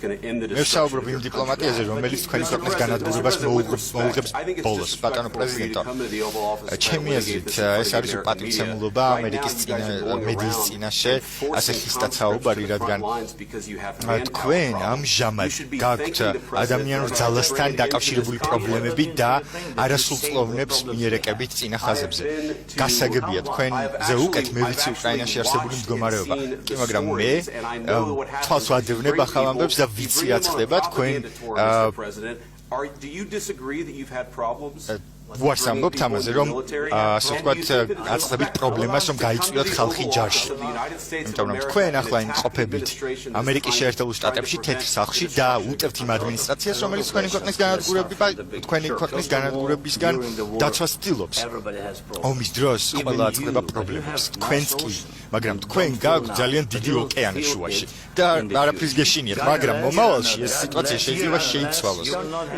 მევსაუბრობ იმ დიპლომატიაზე, რომელიც თქვენი ქვეყნის განადგურებას მოუღებს ბოლოს, ბატონო პრეზიდენტო. ჩემი აზრით, ეს არის უპატივცემულობა ამერიკის მედიის წინაშე, ასე ხისტად საუბარი, რადგან თქვენ ამჟამად გაქვთ ადამიანურ ძალასთან დაკავშირებული პრობლემები და არასრულწლოვნებს მიერეკებით წინა ხაზებზე. გასაგებია თქვენზე უკეთ მე ვიცი უკრაინაში არსებული მდგომარეობა. კი, მაგრამ მე თვალს ვადევნებ ახალ ამბებს და ვიცი რაც ხდება თქვენ ვარს ამბობთ ამაზე, რომ ასე ვთქვათ, აწყდებით პრობლემას, რომ გაიწვიოთ ხალხი ჯარში. იმიტომ რომ თქვენ ახლა იმყოფებით ამერიკის შეერთებულ შტატებში, თეთრ სახლში და უტევთ იმ ადმინისტრაციას, რომელიც თქვენი ქვეყნის განადგურებისგან დაცვას ცდილობს. ომის დროს ყველა აწყდება პრობლემებს, თქვენც კი, მაგრამ თქვენ გაქვთ ძალიან დიდი ოკეანე შუაში და არაფრის გეშინიათ, მაგრამ მომავალში ეს სიტუაცია შეიძლება შეიცვალოს.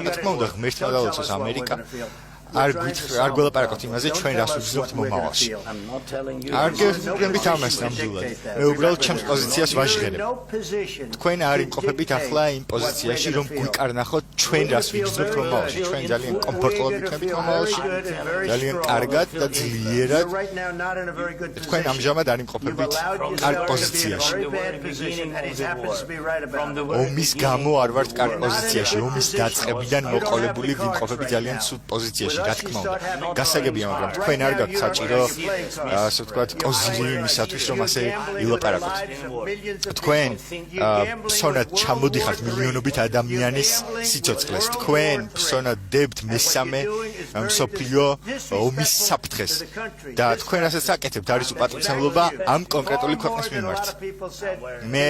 რა თქმა უნდა, ღმერთმა დალოცოს ამერიკა. არ გველაპარაკოთ იმაზე, ჩვენ რას ვგრძნობთ მომავალში. არ გეუბნებით ამას ნამდვილად. მე უბრალოდ ჩემს პოზიციას ვაჟღერებ. თქვენ არ იმყოფებით ახლა იმ პოზიციაში, რომ გვიკარნახოთ ჩვენ რას ვიგრძნობთ მომავალში. ჩვენ ძალიან კომფორტულად ვიქნებით მომავალში, ძალიან კარგად და ძლიერად. თქვენ ამჟამად არ იმყოფებით კარგ პოზიციაში. ომის გამო არ ვართ კარგ პოზიციაში. ომის დაწყებიდან მოყოლებული ვიმყოფები ძალიან ცუდ პოზიციაში. რა თქმა უნდა, გასაგებია, მაგრამ თქვენ არ გაქვთ საჭირო, ასე ვთქვათ, კოზირი იმისათვის, რომ ასე ილაპარაკოთ. თქვენ ფსონად ჩამოდიხართ მილიონობით ადამიანის სიცოცხლეს. თქვენ ფსონად დებთ მესამე მსოფლიო ომის საფრთხეს და თქვენ ასაც აკეთებთ, არის უპატივცემულობა ამ კონკრეტული ქვეყნის მიმართ. მე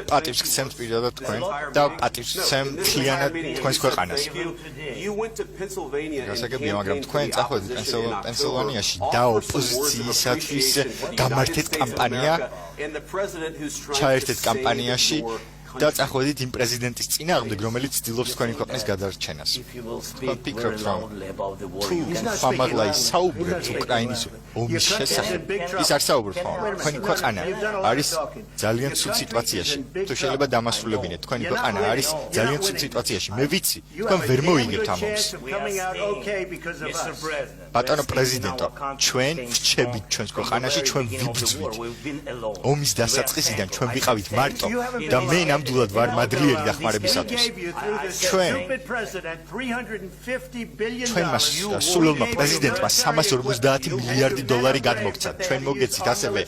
პატივს გცემთ პირადად თქვენ და პატივს გცემ მთლიანად თქვენს ქვეყანას. გასაგებია, მაგრამ თქვენ წახვედით პენსილვანიაში და ოპოზიციისათვის გამართეთ კამპანია, ჩაერთეთ კამპანიაში და წახვედით იმ პრეზიდენტის წინააღმდეგ, რომელიც ცდილობს თქვენი ქვეყნის გადარჩენას. თქვენ ფიქრობთ, რომ თუ ხამაღლა ისაუბრებთ უკრაინის ომის შესახებ, ის არ საუბრობთ ხომ? თქვენი ქვეყანა არის ძალიან ცუდ სიტუაციაში. თუ შეიძლება დამასრულებინეთ, თქვენი ქვეყანა არის ძალიან ცუდ სიტუაციაში. მე ვიცი, თქვენ ვერ მოიგებთ ამ ომს. ბატონო პრეზიდენტო, ჩვენ ვრჩებით ჩვენს ქვეყანაში, ჩვენ ვიბრძვით. ომის დასაწყისიდან ჩვენ ვიყავით მარტო და მე ნამდვილად ვარ მადლიერი დახმარებისათვის. ჩვენმა სულელმა პრეზიდენტმა 350 მილიარდი დოლარი გადმოგცა. ჩვენ მოგეცით ასევე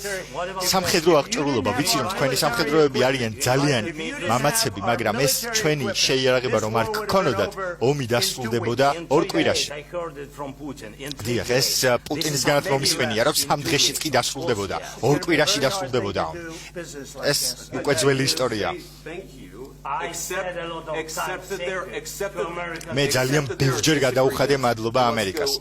სამხედრო აღჭურვილობა. ვიცი, რომ თქვენი სამხედროები არიან ძალიან მამაცები, მაგრამ ეს ჩვენი შეიარაღება რომ არ გქონოდათ, ომი დასრულდებოდა 2 კვირაში. დიახ, ეს პუტინისგანაც მომისმენია, რომ 3 დღეშიც კი დასრულდებოდა, 2 კვირაში დასრულდებოდა. ეს უკვე ძველი ისტორია. მე ძალიან ბევრჯერ გადაუხადე მადლობა ამერიკას.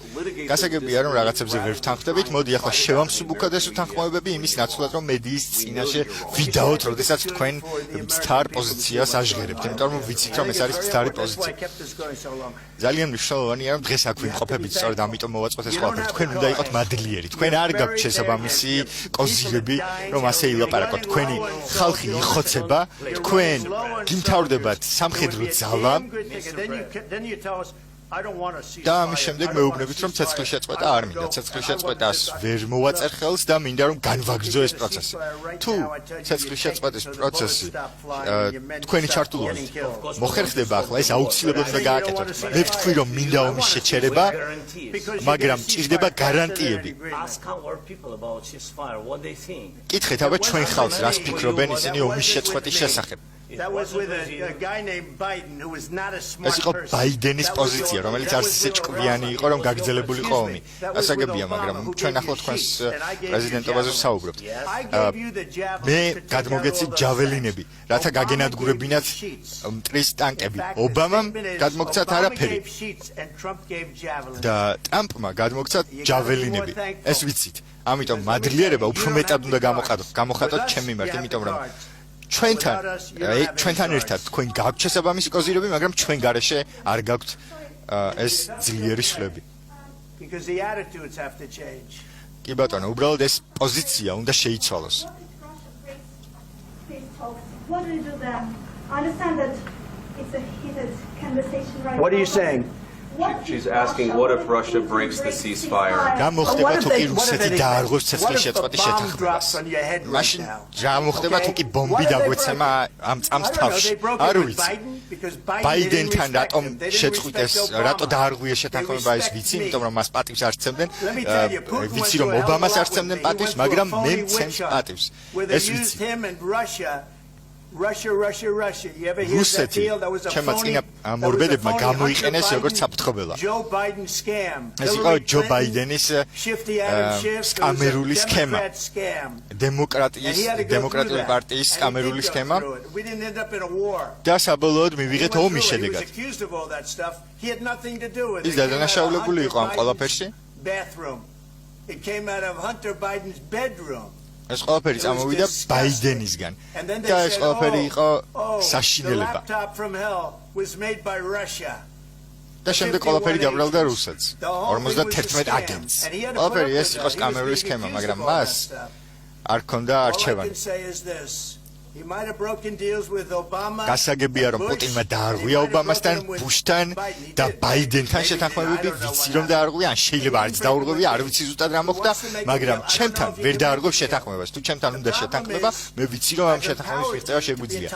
გასაგებია, რომ რაღაცებზე ვერ ვთანხმდებით, მოდი ახლა შევამსუბუქოთ ეს უთანხმოებები იმის ნაცვლად, რომ მედიის წინაშე ვიდაოთ, როდესაც თქვენ მცდარ პოზიციას აჟღერებთ, იმიტომ რომ ვიცით, რომ ეს არის მცდარი პოზიცია. ძალიან მნიშვნელოვანია, რომ დღეს აქ ვიმყოფებით, სწორედ ამიტომ მოვაწყოთ ეს ყველაფერი. თქვენ უნდა იყოთ მადლიერი. თქვენ არ გაქვთ შესაბამისი კოზირები, რომ ასე ილაპარაკოთ. თქვენი ხალხი იხოცება, თქვენ გიმთავრდებათ სამხედრო ძალა და ამის შემდეგ მეუბნებით, რომ ცეცხლის შეწყვეტა არ მინდა. ცეცხლის შეწყვეტას ვერ მოვაწერ ხელს და მინდა, რომ განვაგრძო ეს პროცესი. თუ ცეცხლის შეწყვეტის პროცესი თქვენი ჩართულობით მოხერხდება ახლა, ეს აუცილებლად უნდა გააკეთოთ. მე ვთქვი, რომ მინდა ომის შეჩერება, მაგრამ ჭირდება გარანტიები. კითხეთ აბა ჩვენ ხალხს, რას ფიქრობენ ისინი ომის შეწყვეტის შესახებ. ეს იყო ბაიდენის პოზიცია, რომელიც არც ისე ჭკვიანი იყო, რომ გაგრძელებულიყო ომი. გასაგებია, მაგრამ ჩვენ ახლა თქვენს პრეზიდენტობაზე ვსაუბრობთ. მე გადმოგეცით ჯაველინები, რათა გაგენადგურებინათ მტრის ტანკები. ობამამ გადმოგცათ არაფერი და ტრამპმა გადმოგცათ ჯაველინები. ეს ვიცით. ამიტომ მადლიერება უფრო მეტად უნდა გამოხატოთ ჩემ მიმართ, იმიტომ რომ ჩვენთან ერთად თქვენ გაქვთ შესაბამისი კოზირები, მაგრამ ჩვენ გარეშე არ გაქვთ ეს ძლიერი შლები. კი ბატონო, უბრალოდ ეს პოზიცია უნდა შეიცვალოს. I understand that it's a heated conversation right What are you now. saying? She's asking what if Russia breaks the ceasefire? რა მოხდება What if თუ they- კი what if რუსეთი anything? დაარღვევს What ცეცხლის if a შეწყვეტის bomb შეთანხმებას drops on your head right მაშინ now? რა მოხდება თუ კი ბომბი What if they დაგვეცემა broke ამ წამს I don't know, თავში they broke it არ with ვიცი Biden because Biden ბაიდენთან didn't რატომ respect him. They didn't შეწყვიტეს respect Obama. რატო დაარღვიეს They შეთანხმება ეს respect ვიცი me. იმიტომ რომ მას პატივს არ სცემდნენ Let me tell you, Putin ვიცი went რომ through a hell of a ობამას lot არ with სცემდნენ me. He პატივს went through a მაგრამ phony მე witch მცემს hunt პატივს where they ეს used ვიცი him and Russia. Russia. You ever hear that რუსეთი deal? That was a ჩემმა phony. წინა მორბედებმა გამოიყენეს როგორც Hunter საფრთხობელა. Biden, Joe Biden scam. ეს იყო ჯო ბაიდენის Shifty Adam Schiff. სკამერული სქემა. Democrat scam. დემოკრატიული პარტიის სკამერული სქემა We didn't end up in a war. და საბოლოოდ He მივიღეთ went ომის through it. He was შედეგად. accused of all that stuff. He had nothing to do with it. ის It came out of დადანაშაულებული იყო ამ Hunter ყველაფერში. Biden's bathroom. It came out of Hunter Biden's bedroom. ეს ყველაფერი წამოვიდა ბაიდენისგან და ეს ყველაფერი იყო საშინელება და შემდეგ ყველაფერი დაბრალდა რუსეთს 51 აგენტს ყველაფერი ეს იყო სკამერული სქემა მაგრამ მას არ ქონდა არჩევანი გასაგებია რომ პუტინმა დაარღვია ობამასთან ბუშთან და ბაიდენთან შეთანხმებები ვიცი რომ დაარღვია ან შეიძლება არც დაურღვევია არ ვიცი ზუსტად რა მოხდა მაგრამ ჩემთან ვერ დაარღვევს შეთანხმებას თუ ჩემთან უნდა შეთანხმება მე ვიცი რომ ამ შეთანხმების მიღწევა შეგვიძლია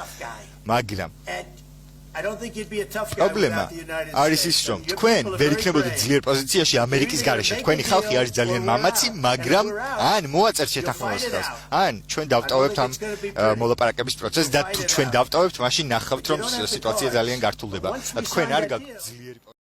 მაგრამ პრობლემა არის ის რომ თქვენ ვერ იქნებოდეთ ძლიერ პოზიციაში ამერიკის გარეშე თქვენი ხალხი არის ძალიან მამაცი მაგრამ ან მოაწერთ შეთანხმებას ხელს ან ჩვენ დავტოვებთ ამ მოლაპარაკების პროცესს და თუ ჩვენ დავტოვებთ მაშინ ნახავთ რომ სიტუაცია ძალიან გართულდება და თქვენ არ გაქვთ ძლიერი